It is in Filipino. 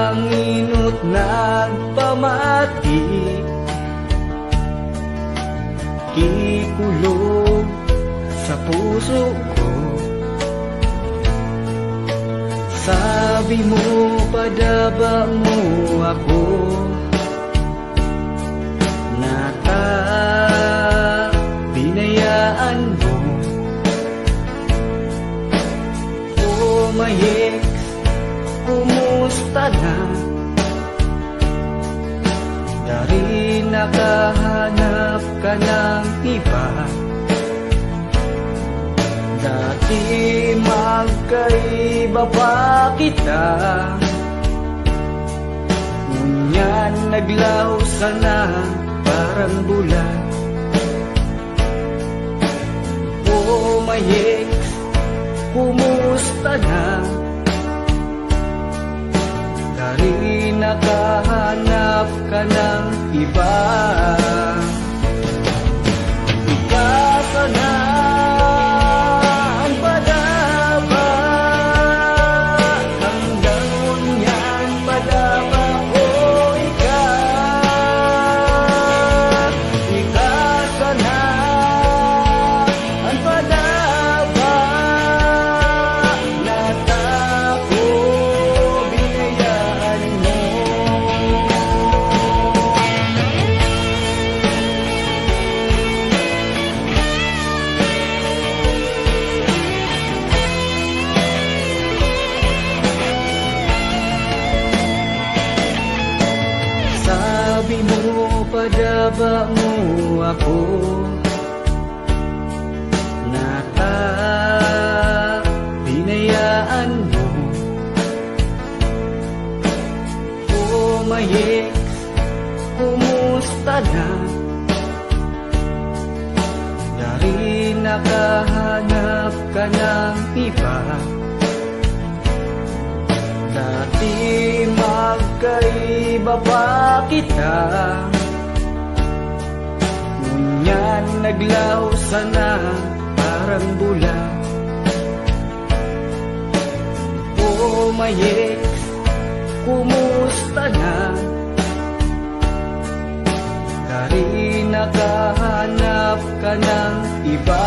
hangino't nagpamati, kikulog sa puso ko. Sabi mo, padaba mo ako, binayaan mo. Oh my ex, kumusta na? Dari nakahanap ka ng iba. Dati magkaiba pa kita, ngunyan naglaho sana parang bulan. Oh my ex, kumusta na? Dari nakahanap ka ng iba. Ikasa na ang padaba, hanggang ngunyan padaba o ikasa na ang padaba, natako binayaan mo. Sabi mo, padaba mo ako, binayaan mo. Oh my ex, kumusta na? Dari nakahanap ka ng iba. Dati magkaiba pa kita, ngunyan naglaho sana parang bulan. Oh my ex, kumusta na? Dari nakahanap ka ng iba.